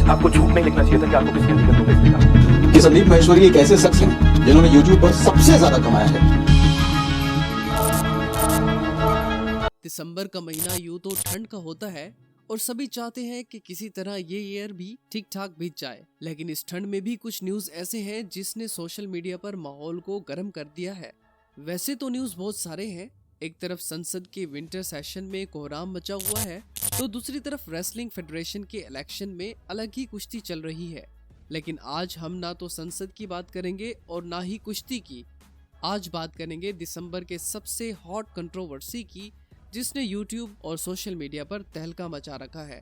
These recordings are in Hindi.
आपको झूठ नहीं लिखना चाहिए था कि आपको किसी ने टिकट नोटिस दिया। कि संदीप महेश्वरी एक ऐसे शख्स हैं जिन्होंने YouTube पर सबसे ज्यादा कमाया है। दिसंबर का महीना यूं तो ठंड का होता है और सभी चाहते हैं कि किसी तरह ये ईयर भी ठीक ठाक बीत जाए, लेकिन इस ठंड में भी कुछ न्यूज ऐसे हैं जिसने सोशल मीडिया पर माहौल को गर्म कर दिया है। वैसे तो न्यूज बहुत सारे हैं। एक तरफ संसद के विंटर सेशन में कोहराम मचा हुआ है, तो दूसरी तरफ रेसलिंग फेडरेशन के इलेक्शन में अलग ही कुश्ती चल रही है। लेकिन आज हम ना तो संसद की बात करेंगे और ना ही कुश्ती की। आज बात करेंगे दिसंबर के सबसे हॉट कंट्रोवर्सी की, जिसने YouTube और सोशल मीडिया पर तहलका मचा रखा है।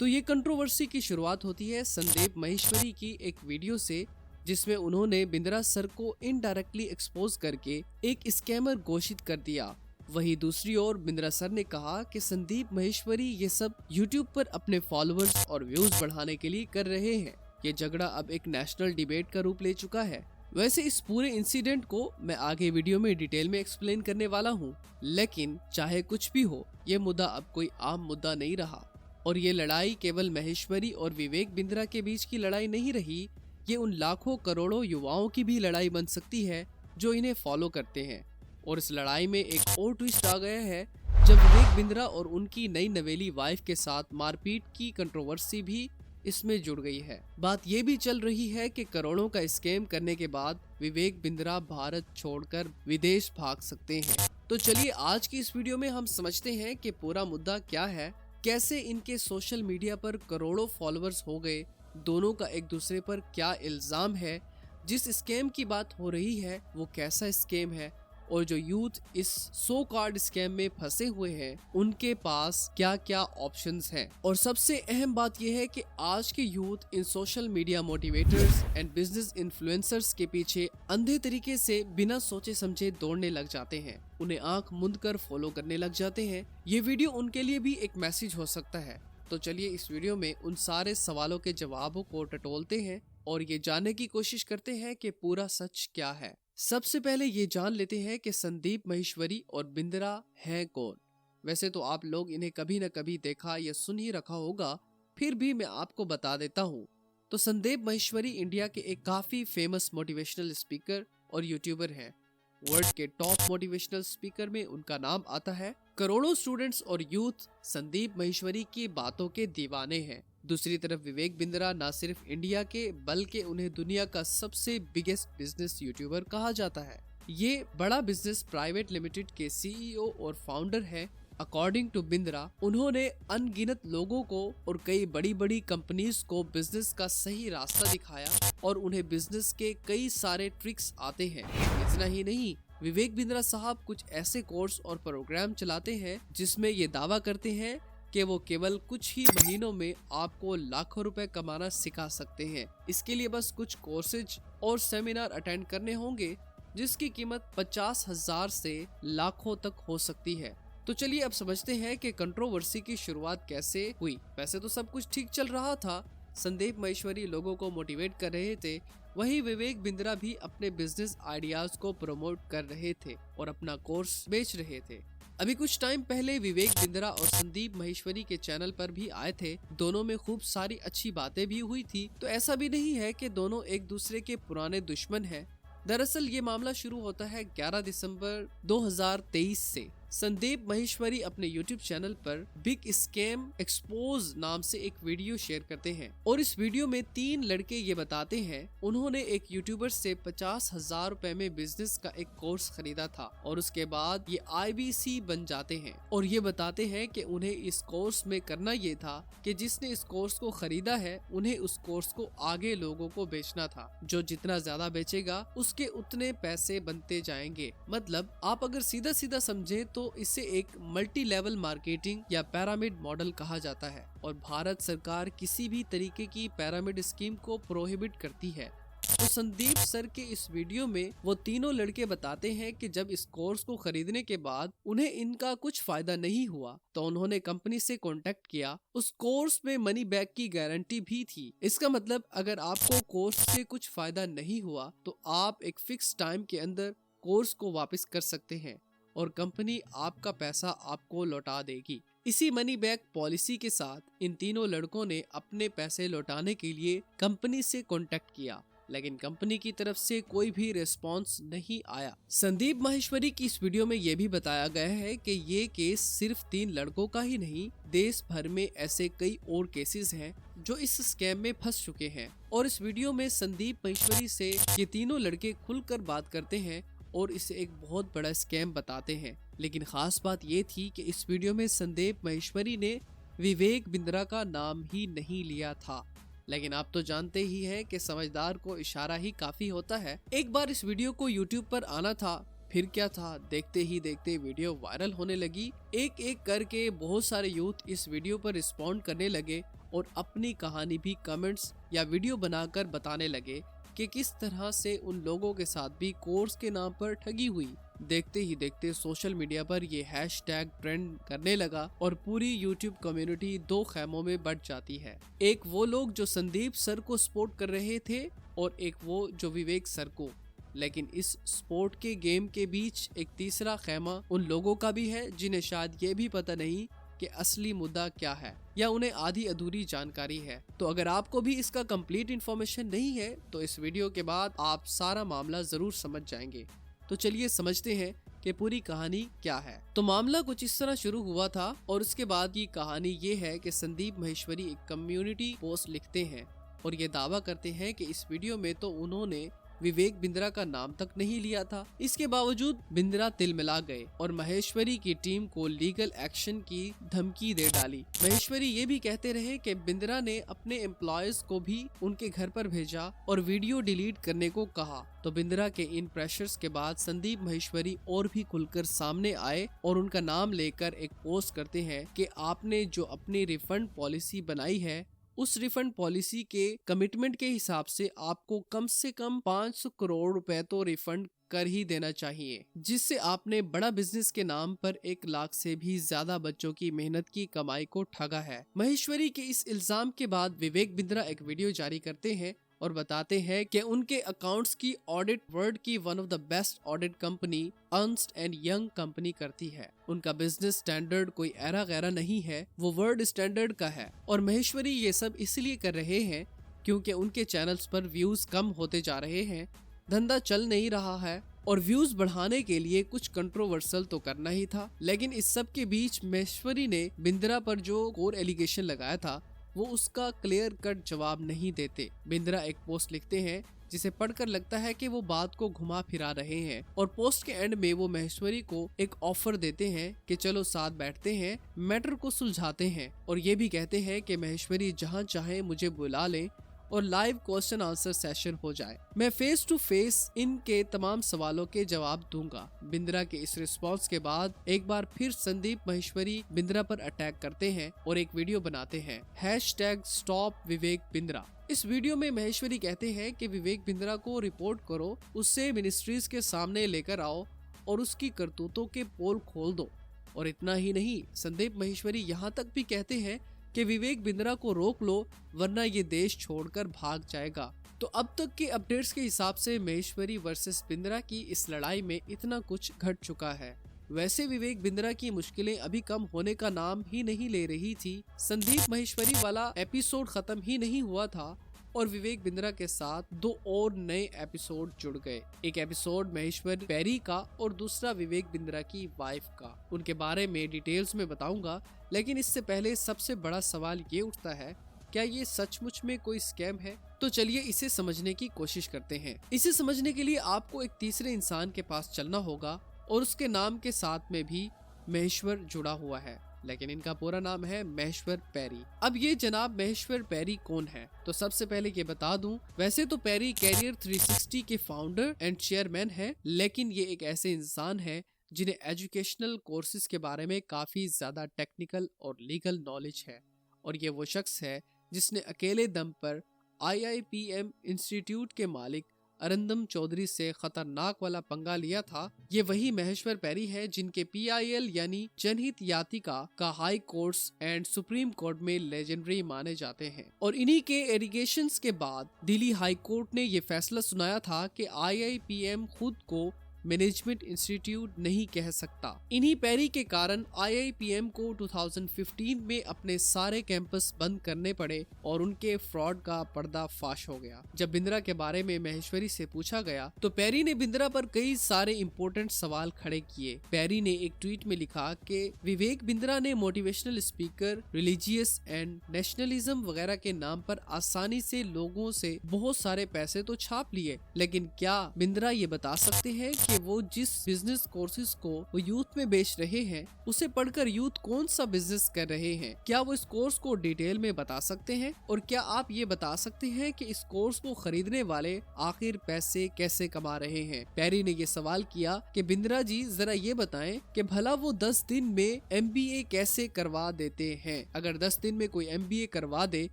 तो ये कंट्रोवर्सी की शुरुआत होती है संदीप महेश्वरी की एक वीडियो से, जिसमें उन्होंने बिंद्रा सर को इनडायरेक्टली एक्सपोज करके एक स्कैमर घोषित कर दिया। वहीं दूसरी ओर बिंद्रा सर ने कहा कि संदीप महेश्वरी ये सब YouTube पर अपने फॉलोअर्स और व्यूज बढ़ाने के लिए कर रहे हैं। ये झगड़ा अब एक नेशनल डिबेट का रूप ले चुका है। वैसे इस पूरे इंसिडेंट को मैं आगे वीडियो में डिटेल में एक्सप्लेन करने वाला हूँ, लेकिन चाहे कुछ भी हो, ये मुद्दा अब कोई आम मुद्दा नहीं रहा और ये लड़ाई केवल महेश्वरी और विवेक बिंद्रा के बीच की लड़ाई नहीं रही। ये उन लाखों करोड़ों युवाओं की भी लड़ाई बन सकती है जो इन्हें फॉलो करते हैं। और इस लड़ाई में एक और ट्विस्ट आ गया है जब विवेक बिंद्रा और उनकी नई नवेली वाइफ के साथ मारपीट की कंट्रोवर्सी भी इसमें जुड़ गई है। बात ये भी चल रही है कि करोड़ों का स्कैम करने के बाद विवेक बिंद्रा भारत छोड़कर विदेश भाग सकते हैं। तो चलिए आज की इस वीडियो में हम समझते हैं कि पूरा मुद्दा क्या है, कैसे इनके सोशल मीडिया पर करोड़ों फॉलोअर्स हो गए, दोनों का एक दूसरे पर क्या इल्जाम है, जिस स्कैम की बात हो रही है वो कैसा स्कैम है, और जो यूथ इस सो कॉल्ड स्कैम में फंसे हुए हैं उनके पास क्या क्या ऑप्शंस हैं। और सबसे अहम बात यह है कि आज के youth in social media motivators and business influencers के पीछे अंधे तरीके से बिना सोचे समझे दौड़ने लग जाते हैं, उन्हें आंख मूंद कर फॉलो करने लग जाते हैं। ये वीडियो उनके लिए भी एक मैसेज हो सकता है। तो चलिए इस वीडियो में उन सारे सवालों के जवाबों को टटोलते हैं और ये जानने की कोशिश करते हैं कि पूरा सच क्या है। सबसे पहले ये जान लेते हैं कि संदीप महेश्वरी और बिंद्रा हैं कौन। वैसे तो आप लोग इन्हें कभी न कभी देखा या सुन ही रखा होगा, फिर भी मैं आपको बता देता हूँ। तो संदीप महेश्वरी इंडिया के एक काफी फेमस मोटिवेशनल स्पीकर और यूट्यूबर हैं। वर्ल्ड के टॉप मोटिवेशनल स्पीकर में उनका नाम आता है। करोड़ों स्टूडेंट्स और यूथ संदीप महेश्वरी की बातों के दीवाने हैं। दूसरी तरफ विवेक बिंद्रा न सिर्फ इंडिया के बल्कि उन्हें दुनिया का सबसे बिगेस्ट बिजनेस यूट्यूबर कहा जाता है। ये बड़ा बिजनेस प्राइवेट लिमिटेड के CEO और फाउंडर हैं। अकॉर्डिंग टू बिंद्रा, उन्होंने अनगिनत लोगों को और कई बड़ी बड़ी कंपनीज को बिजनेस का सही रास्ता दिखाया और उन्हें बिजनेस के कई सारे ट्रिक्स आते हैं। इतना ही नहीं, विवेक बिंद्रा साहब कुछ ऐसे कोर्स और प्रोग्राम चलाते हैं जिसमें ये दावा करते हैं कि वो केवल कुछ ही महीनों में आपको लाखों रुपए कमाना सिखा सकते हैं। इसके लिए बस कुछ कोर्सेज और सेमिनार अटेंड करने होंगे जिसकी कीमत 50,000 से लाखों तक हो सकती है। तो चलिए अब समझते हैं कि कंट्रोवर्सी की शुरुआत कैसे हुई। वैसे तो सब कुछ ठीक चल रहा था, संदीप महेश्वरी लोगों को मोटिवेट कर रहे थे, वहीं विवेक बिंद्रा भी अपने बिजनेस आइडियाज को प्रमोट कर रहे थे और अपना कोर्स बेच रहे थे। अभी कुछ टाइम पहले विवेक बिंद्रा और संदीप महेश्वरी के चैनल पर भी आए थे। दोनों में खूब सारी अच्छी बातें भी हुई थी। तो ऐसा भी नहीं है कि दोनों एक दूसरे के पुराने दुश्मन हैं। दरअसल ये मामला शुरू होता है 11 दिसंबर 2023 से। संदीप महेश्वरी अपने YouTube चैनल पर बिग स्कैम एक्सपोज नाम से एक वीडियो शेयर करते हैं और इस वीडियो में 3 लड़के ये बताते हैं उन्होंने एक यूट्यूबर से 50,000 रुपए में बिजनेस का एक कोर्स खरीदा था और उसके बाद ये IBC बन जाते हैं और ये बताते हैं कि उन्हें इस कोर्स में करना ये था कि जिसने इस कोर्स को खरीदा है उन्हें उस कोर्स को आगे लोगों को बेचना था। जो जितना ज्यादा बेचेगा उसके उतने पैसे बनते जाएंगे। मतलब आप अगर सीधा सीधा समझे तो इसे एक मल्टी लेवल मार्केटिंग या पिरामिड मॉडल कहा जाता है और भारत सरकार किसी भी तरीके की पिरामिड स्कीम को प्रोहिबिट करती है। तो संदीप सर के इस वीडियो में वो तीनों लड़के बताते हैं कि जब इस कोर्स को खरीदने के बाद उन्हें इनका कुछ फायदा नहीं हुआ तो उन्होंने कंपनी से कांटेक्ट किया। उस कोर्स में मनी बैक की गारंटी भी थी। इसका मतलब अगर आपको कोर्स से कुछ फायदा नहीं हुआ तो आप एक फिक्स टाइम के अंदर कोर्स को वापस कर सकते हैं और कंपनी आपका पैसा आपको लौटा देगी। इसी मनी बैक पॉलिसी के साथ इन तीनों लड़कों ने अपने पैसे लौटाने के लिए कंपनी से कांटेक्ट किया, लेकिन कंपनी की तरफ से कोई भी रिस्पांस नहीं आया। संदीप माहेश्वरी की इस वीडियो में ये भी बताया गया है कि ये केस सिर्फ 3 लड़कों का ही नहीं, देश भर में ऐसे कई और केसेस हैं जो इस स्कैम में फंस चुके हैं। और इस वीडियो में संदीप माहेश्वरी से ये तीनों लड़के खुलकर बात करते हैं और इसे एक बहुत बड़ा स्कैम बताते हैं। लेकिन खास बात ये थी कि इस वीडियो में संदीप माहेश्वरी ने विवेक बिंद्रा का नाम ही नहीं लिया था। लेकिन आप तो जानते ही हैं कि समझदार को इशारा ही काफी होता है। एक बार इस वीडियो को YouTube पर आना था, फिर क्या था, देखते ही देखते वीडियो वायरल होने लगी। एक एक करके बहुत सारे यूथ इस वीडियो पर रिस्पॉन्ड करने लगे और अपनी कहानी भी कमेंट्स या वीडियो बनाकर बताने लगे कि किस तरह से उन लोगों के साथ भी कोर्स के नाम पर ठगी हुई। देखते ही देखते सोशल मीडिया पर ये हैशटैग ट्रेंड करने लगा और पूरी YouTube कम्युनिटी 2 खैमों में बंट जाती है। एक वो लोग जो संदीप सर को सपोर्ट कर रहे थे और एक वो जो विवेक सर को। लेकिन इस स्पोर्ट के गेम के बीच एक तीसरा खैमा उन लोगों का भी है जिन्हें शायद ये भी पता नहीं कि असली मुद्दा क्या है या उन्हें आधी अधूरी जानकारी है। तो अगर आपको भी इसका कंप्लीट इन्फॉर्मेशन नहीं है तो इस वीडियो के बाद आप सारा मामला जरूर समझ जाएंगे। तो चलिए समझते हैं कि पूरी कहानी क्या है। तो मामला कुछ इस तरह शुरू हुआ था और उसके बाद की कहानी ये है कि संदीप माहेश्वरी एक कम्युनिटी पोस्ट लिखते हैं और ये दावा करते हैं कि इस वीडियो में तो उन्होंने विवेक बिंद्रा का नाम तक नहीं लिया था। इसके बावजूद बिंद्रा तिलमिला गए और माहेश्वरी की टीम को लीगल एक्शन की धमकी दे डाली। माहेश्वरी ये भी कहते रहे कि बिंद्रा ने अपने एम्प्लॉयज को भी उनके घर पर भेजा और वीडियो डिलीट करने को कहा। तो बिंद्रा के इन प्रेशर्स के बाद संदीप माहेश्वरी और भी खुलकर सामने आए और उनका नाम लेकर एक पोस्ट करते हैं कि आपने जो अपनी रिफंड पॉलिसी बनाई है उस रिफंड पॉलिसी के कमिटमेंट के हिसाब से आपको कम से कम 500 करोड़ रुपए तो रिफंड कर ही देना चाहिए, जिससे आपने बड़ा बिजनेस के नाम पर 1 लाख से भी ज्यादा बच्चों की मेहनत की कमाई को ठगा है। माहेश्वरी के इस इल्जाम के बाद विवेक बिंद्रा एक वीडियो जारी करते हैं और बताते हैं कि उनके अकाउंट्स की ऑडिट वर्ल्ड की one of the best audit company Ernst and young company करती है। उनका बिजनेस स्टैंडर्ड कोई ऐरा गैरा नहीं है, वो वर्ल्ड स्टैंडर्ड का है। और माहेश्वरी ये सब इसलिए कर रहे हैं क्योंकि उनके चैनल्स पर व्यूज कम होते जा रहे हैं, धंधा चल नहीं रहा है और व्यूज बढ़ाने के लिए कुछ कंट्रोवर्सल तो करना ही था। लेकिन इस सब के बीच माहेश्वरी ने बिंद्रा पर जो कोर एलिगेशन लगाया था वो उसका क्लियर कट जवाब नहीं देते। बिंद्रा एक पोस्ट लिखते हैं जिसे पढ़कर लगता है कि वो बात को घुमा फिरा रहे हैं और पोस्ट के एंड में वो माहेश्वरी को एक ऑफर देते हैं कि चलो साथ बैठते हैं, मैटर को सुलझाते हैं। और ये भी कहते हैं कि माहेश्वरी जहां चाहे मुझे बुला ले और लाइव क्वेश्चन आंसर सेशन हो जाए, मैं फेस टू फेस इनके तमाम सवालों के जवाब दूंगा। बिंद्रा के इस रिस्पांस के बाद एक बार फिर संदीप माहेश्वरी बिंद्रा पर अटैक करते हैं और एक वीडियो बनाते हैं #StopVivekBindra। इस वीडियो में माहेश्वरी कहते हैं कि विवेक बिंद्रा को रिपोर्ट करो, उससे मिनिस्ट्रीज के सामने लेकर आओ और उसकी करतूतों के पोल खोल दो। और इतना ही नहीं, संदीप माहेश्वरी यहाँ तक भी कहते हैं कि विवेक बिंद्रा को रोक लो वरना ये देश छोड़कर भाग जाएगा। तो अब तक के अपडेट्स के हिसाब से माहेश्वरी वर्सेस बिंद्रा की इस लड़ाई में इतना कुछ घट चुका है। वैसे विवेक बिंद्रा की मुश्किलें अभी कम होने का नाम ही नहीं ले रही थी। संदीप माहेश्वरी वाला एपिसोड खत्म ही नहीं हुआ था और विवेक बिंद्रा के साथ 2 और नए एपिसोड जुड़ गए। एक एपिसोड माहेश्वर पैरी का और दूसरा विवेक बिंद्रा की वाइफ का। उनके बारे में डिटेल्स में बताऊंगा, लेकिन इससे पहले सबसे बड़ा सवाल ये उठता है, क्या ये सचमुच में कोई स्कैम है? तो चलिए इसे समझने की कोशिश करते हैं। इसे समझने के लिए आपको एक तीसरे इंसान के पास चलना होगा और उसके नाम के साथ में भी माहेश्वर जुड़ा हुआ है, लेकिन इनका पूरा नाम है माहेश्वर पैरी। अब ये जनाब माहेश्वर पैरी कौन है? तो सबसे पहले ये बता दूं, वैसे तो पैरी कैरियर 360 के फाउंडर एंड चेयरमैन है, लेकिन ये एक ऐसे इंसान है जिन्हें एजुकेशनल कोर्सेज के बारे में काफी ज्यादा टेक्निकल और लीगल नॉलेज है। और ये वो शख्स है जिसने अकेले दम पर IIPM इंस्टीट्यूट के मालिक अरिंदम चौधरी से खतरनाक वाला पंगा लिया था। ये वही माहेश्वर पैरी है जिनके PIL यानी जनहित याचिका का high courts and supreme court में लेजेंडरी माने जाते हैं। और इन्हीं के एलिगेशंस के बाद दिल्ली हाई कोर्ट ने ये फैसला सुनाया था कि IIPM खुद को मैनेजमेंट इंस्टीट्यूट नहीं कह सकता। इन्हीं पैरी के कारण IIPM को 2015 में अपने सारे कैंपस बंद करने पड़े और उनके फ्रॉड का पर्दाफाश हो गया। जब बिंद्रा के बारे में महेश्वरी से पूछा गया तो पैरी ने बिंद्रा पर कई सारे इम्पोर्टेंट सवाल खड़े किए। पैरी ने एक ट्वीट में लिखा कि विवेक बिंद्रा ने motivational speaker, religious and nationalism वगैरह के नाम पर आसानी से लोगों से बहुत सारे पैसे तो छाप लिए, लेकिन क्या बिंद्रा ये बता सकते हैं कि वो जिस बिजनेस कोर्सेज को वो यूथ में बेच रहे हैं उसे पढ़कर यूथ कौन सा बिजनेस कर रहे हैं? क्या वो इस कोर्स को डिटेल में बता सकते हैं? और क्या आप ये बता सकते हैं कि इस कोर्स को खरीदने वाले आखिर पैसे कैसे कमा रहे हैं? पैरी ने ये सवाल किया कि बिंद्रा जी जरा ये बताएं कि भला वो 10 दिन में MBA कैसे करवा देते हैं? अगर 10 दिन में कोई MBA करवा दे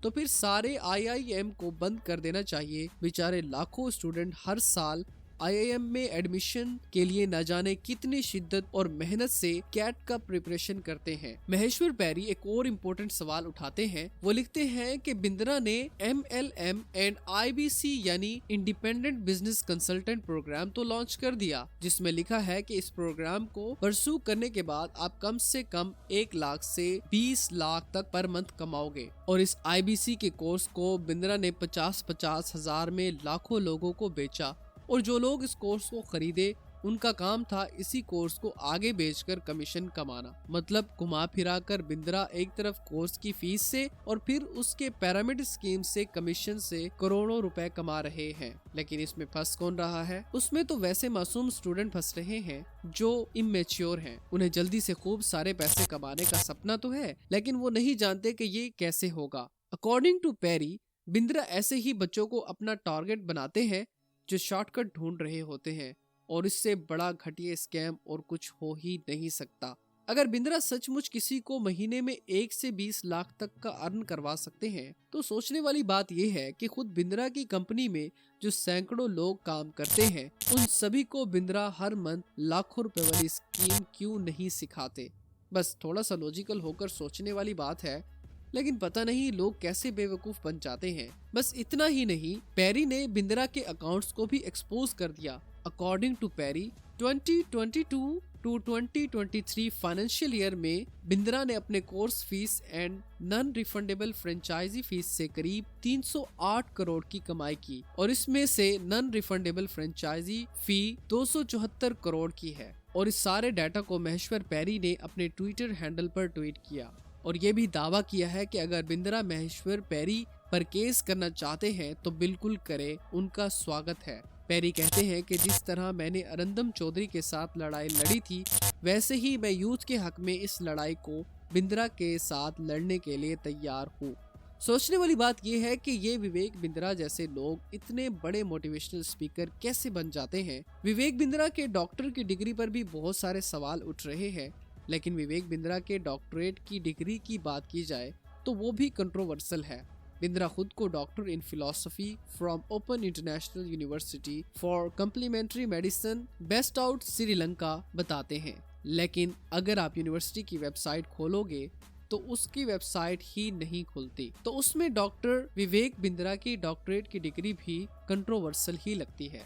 तो फिर सारे IIM को बंद कर देना चाहिए। बेचारे लाखों स्टूडेंट हर साल IIM में एडमिशन के लिए न जाने कितनी शिद्दत और मेहनत से कैट का प्रिपरेशन करते हैं। महेश्वर पैरी एक और इम्पोर्टेंट सवाल उठाते हैं। वो लिखते हैं कि बिंद्रा ने MLM एंड IBC यानी इंडिपेंडेंट बिजनेस कंसल्टेंट प्रोग्राम तो लॉन्च कर दिया, जिसमें लिखा है कि इस प्रोग्राम को परस्यू करने के बाद आप कम से कम 1 लाख से 20 लाख तक पर मंथ कमाओगे। और इस IBC के कोर्स को बिंद्रा ने 50-50 हजार में लाखों लोगों को बेचा और जो लोग इस कोर्स को खरीदे उनका काम था इसी कोर्स को आगे बेचकर कमीशन कमाना। मतलब घुमा फिरा कर बिंद्रा एक तरफ कोर्स की फीस से और फिर उसके पिरामिड स्कीम से कमीशन से करोड़ों रुपए कमा रहे हैं। लेकिन इसमें फंस कौन रहा है? उसमें तो वैसे मासूम स्टूडेंट फंस रहे हैं जो इमेच्योर हैं। उन्हें जल्दी से खूब सारे पैसे कमाने का सपना तो है, लेकिन वो नहीं जानते कि ये कैसे होगा। अकॉर्डिंग टू पैरी, बिंद्रा ऐसे ही बच्चों को अपना टारगेट बनाते हैं जो शॉर्टकट ढूंढ रहे होते हैं, और इससे बड़ा घटिया स्कैम और कुछ हो ही नहीं सकता। अगर बिंद्रा सचमुच किसी को महीने में 1 से 20 लाख तक का अर्न करवा सकते हैं तो सोचने वाली बात यह है कि खुद बिंद्रा की कंपनी में जो सैकड़ों लोग काम करते हैं उन सभी को बिंद्रा हर मंथ लाखों रुपए वाली स्कीम क्यों नहीं सिखाते? बस थोड़ा सा लॉजिकल होकर सोचने वाली बात है, लेकिन पता नहीं लोग कैसे बेवकूफ बन जाते हैं। बस इतना ही नहीं, पैरी ने बिंद्रा के अकाउंट्स को भी एक्सपोज कर दिया। According to Perry, 2022 to 2023 financial year में बिंद्रा ने अपने course fees and non refundable franchise fees से करीब 308 करोड़ की कमाई की और इसमें से non refundable franchise fee 274 crore की है। और इस सारे डाटा को महेश्वर पैरी ने अपने ट्विटर हैंडल पर ट्वीट किया और ये भी दावा किया है कि अगर बिंद्रा महेश्वर पैरी पर केस करना चाहते हैं तो बिल्कुल करे, उनका स्वागत है। पैरी कहते हैं कि जिस तरह मैंने अरिंदम चौधरी के साथ लड़ाई लड़ी थी, वैसे ही मैं यूथ के हक में इस लड़ाई को बिंद्रा के साथ लड़ने के लिए तैयार हूँ। सोचने वाली बात यह है कि ये विवेक बिंद्रा जैसे लोग इतने बड़े मोटिवेशनल स्पीकर कैसे बन जाते हैं। विवेक बिंद्रा के डॉक्टर की डिग्री पर भी बहुत सारे सवाल उठ रहे हैं, लेकिन विवेक बिंद्रा के डॉक्टरेट की डिग्री की बात की जाए तो वो भी कंट्रोवर्शियल है। बिंद्रा खुद को doctor in philosophy from open international university for complimentary medicine based out Sri Lanka बताते हैं, लेकिन अगर आप यूनिवर्सिटी की वेबसाइट खोलोगे तो उसकी वेबसाइट ही नहीं खुलती, तो उसमें डॉक्टर विवेक बिंद्रा की डॉक्टरेट की डिग्री भी कंट्रोवर्शियल ही लगती है।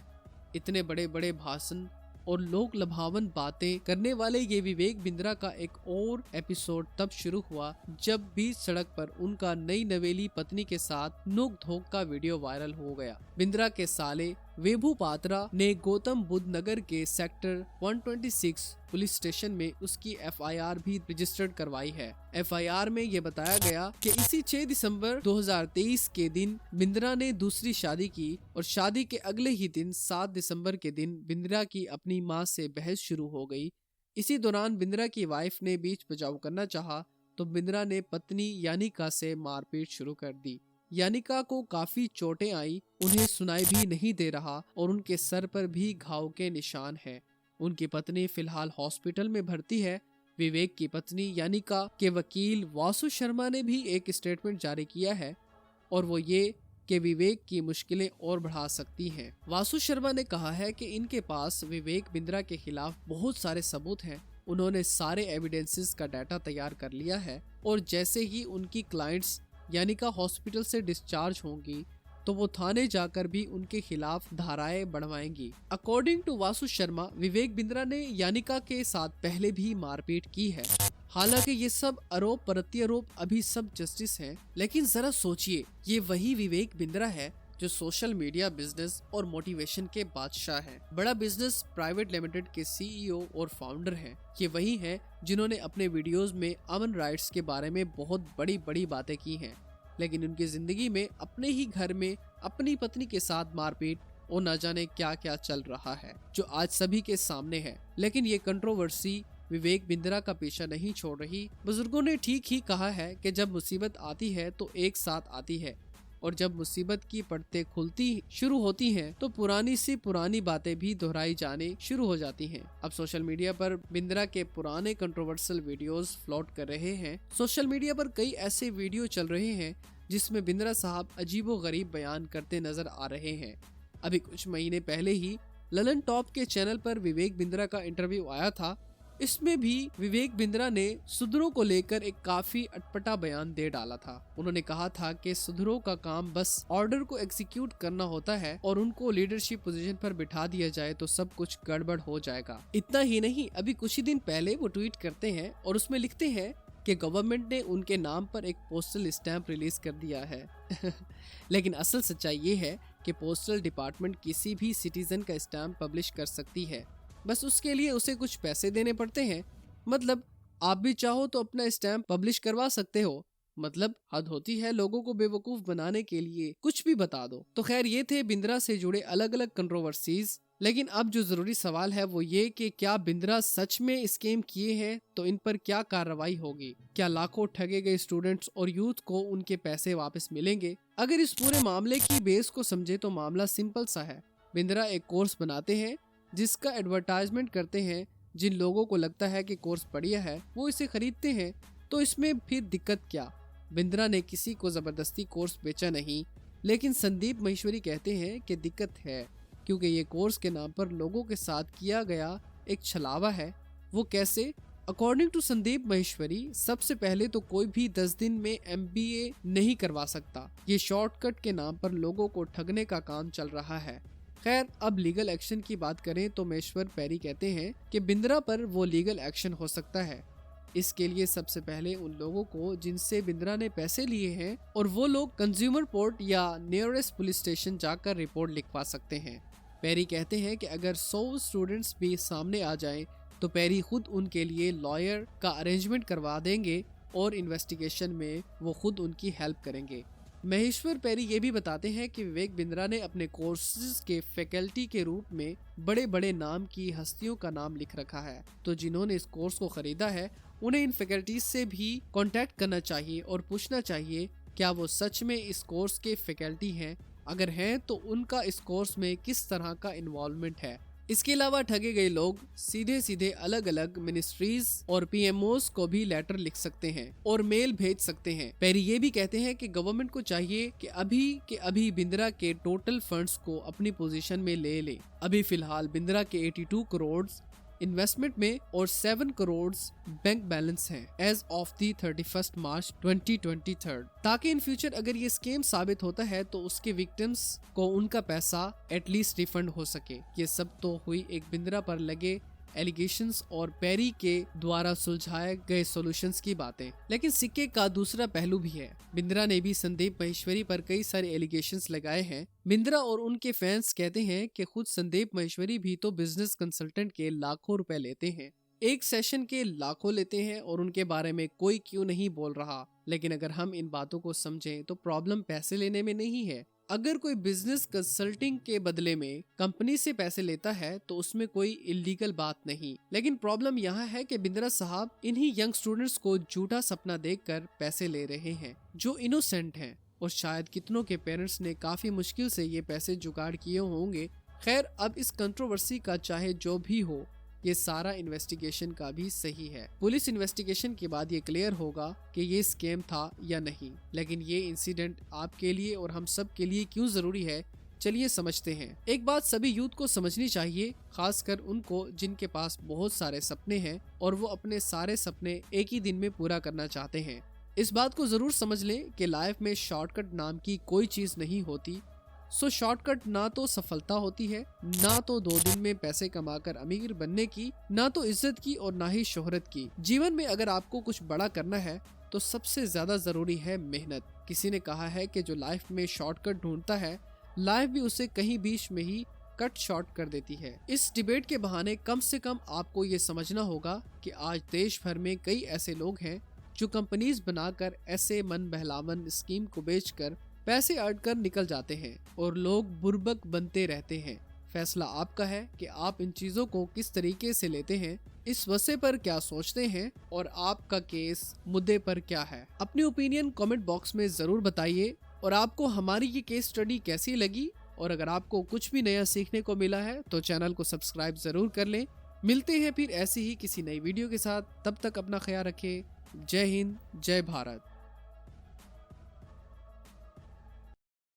इतने बड़े बड़े भाषण और लोक लभावन बातें करने वाले ये विवेक बिंद्रा का एक और एपिसोड तब शुरू हुआ जब बीच सड़क पर उनका नई नवेली पत्नी के साथ नोक धोक का वीडियो वायरल हो गया। बिंद्रा के साले वेभू पात्रा ने गौतम बुद्ध नगर के सेक्टर 126 पुलिस स्टेशन में उसकी FIR भी रजिस्टर्ड करवाई है। FIR में ये बताया गया कि इसी 6 दिसंबर 2023 के दिन बिंद्रा ने दूसरी शादी की और शादी के अगले ही दिन 7 दिसंबर के दिन बिंद्रा की अपनी मां से बहस शुरू हो गई। इसी दौरान बिंद्रा की वाइफ ने बीच बचाव करना चाहा तो बिंद्रा ने पत्नी यानिका से मारपीट शुरू कर दी। यानिका को काफी चोटें आई, उन्हें सुनाई भी नहीं दे रहा और उनके सर पर भी घाव के निशान हैं। उनकी पत्नी फिलहाल हॉस्पिटल में भर्ती है। विवेक की पत्नी यानिका के वकील वासु शर्मा ने भी एक स्टेटमेंट जारी किया है और वो ये कि विवेक की मुश्किलें और बढ़ा सकती हैं। वासु शर्मा ने कहा है कि इनके पास विवेक बिंद्रा के खिलाफ बहुत सारे सबूत हैं। उन्होंने सारे एविडेंसेस का डाटा तैयार कर लिया है और जैसे ही उनकी क्लाइंट्स यानिका हॉस्पिटल से डिस्चार्ज होंगी तो वो थाने जाकर भी उनके खिलाफ धाराएं बढ़वाएंगी। अकॉर्डिंग टू वासु शर्मा, विवेक बिंद्रा ने यानिका के साथ पहले भी मारपीट की है। हालांकि ये सब आरोप प्रत्यारोप अभी सब जस्टिस है, लेकिन जरा सोचिए, ये वही विवेक बिंद्रा है जो सोशल मीडिया बिजनेस और मोटिवेशन के बादशाह हैं। बड़ा बिजनेस प्राइवेट लिमिटेड के सीईओ और फाउंडर हैं। ये वही हैं जिन्होंने अपने वीडियोस में अमन राइट्स के बारे में बहुत बड़ी बड़ी बातें की हैं, लेकिन उनकी जिंदगी में अपने ही घर में अपनी पत्नी के साथ मारपीट और न जाने क्या क्या चल रहा है, जो आज सभी के सामने है। लेकिन ये कंट्रोवर्सी विवेक बिंद्रा का पीछा नहीं छोड़ रही। बुजुर्गों ने ठीक ही कहा है कि जब मुसीबत आती है तो एक साथ आती है, और जब मुसीबत की परतें खुलती शुरू होती हैं तो पुरानी सी पुरानी बातें भी दोहराई जाने शुरू हो जाती हैं। अब सोशल मीडिया पर बिंद्रा के पुराने कंट्रोवर्शियल वीडियोस फ्लोट कर रहे हैं। सोशल मीडिया पर कई ऐसे वीडियो चल रहे हैं जिसमें बिंद्रा साहब अजीबोगरीब बयान करते नजर आ रहे हैं। अभी कुछ महीने पहले ही ललन टॉप के चैनल पर विवेक बिंद्रा का इंटरव्यू आया था। इसमें भी विवेक बिंद्रा ने सुधरों को लेकर एक काफी अटपटा बयान दे डाला था। उन्होंने कहा था कि सुधरों का काम बस ऑर्डर को एग्जीक्यूट करना होता है और उनको लीडरशिप पोजीशन पर बिठा दिया जाए तो सब कुछ गड़बड़ हो जाएगा। इतना ही नहीं, अभी कुछ ही दिन पहले वो ट्वीट करते हैं और उसमें लिखते हैं कि गवर्नमेंट ने उनके नाम पर एक पोस्टल स्टैंप रिलीज कर दिया है। लेकिन असल सच्चाई ये है कि पोस्टल डिपार्टमेंट किसी भी सिटीजन का स्टैंप पब्लिश कर सकती है, बस उसके लिए उसे कुछ पैसे देने पड़ते हैं। मतलब आप भी चाहो तो अपना स्टैंप पब्लिश करवा सकते हो। मतलब हद होती है लोगों को बेवकूफ बनाने के लिए कुछ भी बता दो। तो खैर, ये थे बिंद्रा से जुड़े अलग अलग कंट्रोवर्सीज। लेकिन अब जो जरूरी सवाल है वो ये कि क्या बिंद्रा सच में स्कैम किए हैं तो इन पर क्या कार्रवाई होगी? क्या लाखों ठगे गए स्टूडेंट्स और यूथ को उनके पैसे वापस मिलेंगे? अगर इस पूरे मामले की बेस को समझे तो मामला सिंपल सा है। बिंद्रा एक कोर्स बनाते हैं जिसका एडवर्टाइजमेंट करते हैं। जिन लोगों को लगता है कि कोर्स बढ़िया है वो इसे खरीदते हैं, तो इसमें फिर दिक्कत क्या? बिंद्रा ने किसी को जबरदस्ती कोर्स बेचा नहीं, लेकिन संदीप महेश्वरी कहते हैं कि दिक्कत है क्योंकि ये कोर्स के नाम पर लोगों के साथ किया गया एक छलावा है। वो कैसे? अकॉर्डिंग टू संदीप महेश्वरी, सबसे पहले तो कोई भी 10 दिन में MBA नहीं करवा सकता। ये शॉर्टकट के नाम पर लोगों को ठगने का काम चल रहा है। खैर, अब लीगल एक्शन की बात करें तो महेश्वर पैरी कहते हैं कि बिंद्रा पर वो लीगल एक्शन हो सकता है। इसके लिए सबसे पहले उन लोगों को जिनसे बिंद्रा ने पैसे लिए हैं और वो लोग कंज्यूमर कोर्ट या नियरेस्ट पुलिस स्टेशन जाकर रिपोर्ट लिखवा सकते हैं। पैरी कहते हैं कि अगर 100 स्टूडेंट्स भी सामने आ जाएं तो पैरी खुद उनके लिए लॉयर का अरेंजमेंट करवा देंगे और इन्वेस्टिगेशन में वो खुद उनकी हेल्प करेंगे। महेश्वर पैरी ये भी बताते हैं कि विवेक बिंद्रा ने अपने कोर्सेज के फैकल्टी के रूप में बड़े बड़े नाम की हस्तियों का नाम लिख रखा है, तो जिन्होंने इस कोर्स को खरीदा है उन्हें इन फैकल्टीज से भी कांटेक्ट करना चाहिए और पूछना चाहिए क्या वो सच में इस कोर्स के फैकल्टी हैं। अगर हैं तो उनका इस कोर्स में किस तरह का इन्वॉल्वमेंट है। इसके अलावा ठगे गए लोग सीधे सीधे अलग अलग मिनिस्ट्रीज और PMOs को भी लेटर लिख सकते हैं और मेल भेज सकते हैं। पैरी ये भी कहते हैं कि गवर्नमेंट को चाहिए कि अभी बिंद्रा के टोटल फंड्स को अपनी पोजीशन में ले ले। अभी फिलहाल बिंद्रा के 82 करोड़ इन्वेस्टमेंट में और 7 करोड़ बैंक बैलेंस है एज ऑफ दी 31 मार्च 2023, ताकि इन फ्यूचर अगर ये स्कैम साबित होता है तो उसके विक्टिम्स को उनका पैसा एटलीस्ट रिफंड हो सके। ये सब तो हुई एक बिंद्रा पर लगे एलिगेशंस और पैरी के द्वारा सुलझाए गए सॉल्यूशंस की बातें, लेकिन सिक्के का दूसरा पहलू भी है। बिंद्रा ने भी संदीप महेश्वरी पर कई सारे एलिगेशंस लगाए हैं। बिंद्रा और उनके फैंस कहते हैं कि खुद संदीप महेश्वरी भी तो बिजनेस कंसल्टेंट के लाखों रुपए लेते हैं, एक सेशन के लाखों लेते हैं और उनके बारे में कोई क्यों नहीं बोल रहा। लेकिन अगर हम इन बातों को समझें तो प्रॉब्लम पैसे लेने में नहीं है। अगर कोई बिजनेस कंसल्टिंग के बदले में कंपनी से पैसे लेता है तो उसमें कोई इलीगल बात नहीं, लेकिन प्रॉब्लम यहाँ है कि बिंद्रा साहब इन्हीं यंग स्टूडेंट्स को झूठा सपना देखकर पैसे ले रहे हैं जो इनोसेंट हैं, और शायद कितनों के पेरेंट्स ने काफी मुश्किल से ये पैसे जुगाड़ किए होंगे। खैर, अब इस कंट्रोवर्सी का चाहे जो भी हो, ये सारा इन्वेस्टिगेशन का भी सही है। पुलिस इन्वेस्टिगेशन के बाद ये क्लियर होगा कि ये स्कैम था या नहीं। लेकिन ये इंसिडेंट आपके लिए और हम सब के लिए क्यों जरूरी है, चलिए समझते हैं। एक बात सभी यूथ को समझनी चाहिए, खासकर उनको जिनके पास बहुत सारे सपने हैं और वो अपने सारे सपने एक ही दिन में पूरा करना चाहते हैं। इस बात को जरूर समझ लें कि लाइफ में शॉर्टकट नाम की कोई चीज नहीं होती। सो शॉर्टकट ना तो सफलता होती है, ना तो 2 दिन में पैसे कमाकर अमीर बनने की, ना तो इज्जत की और ना ही शोहरत की। जीवन में अगर आपको कुछ बड़ा करना है तो सबसे ज्यादा जरूरी है मेहनत। किसी ने कहा है कि जो लाइफ में शॉर्टकट ढूंढता है, लाइफ भी उसे कहीं बीच में ही कट शॉर्ट कर देती है। इस डिबेट के बहाने कम से कम आपको ये समझना होगा कि आज देश भर में कई ऐसे लोग हैं जो कंपनीज बनाकर ऐसे मन बहलावन स्कीम को बेचकर पैसे अर्न कर निकल जाते हैं और लोग बुर्बक बनते रहते हैं। फैसला आपका है कि आप इन चीजों को किस तरीके से लेते हैं, इस वसे पर क्या सोचते हैं और आपका केस मुद्दे पर क्या है। अपनी ओपिनियन कमेंट बॉक्स में जरूर बताइए और आपको हमारी ये केस स्टडी कैसी लगी, और अगर आपको कुछ भी नया सीखने को मिला है तो चैनल को सब्सक्राइब जरूर कर लें। मिलते हैं फिर ऐसी ही किसी नई वीडियो के साथ, तब तक अपना ख्याल रखें। जय हिंद, जय भारत।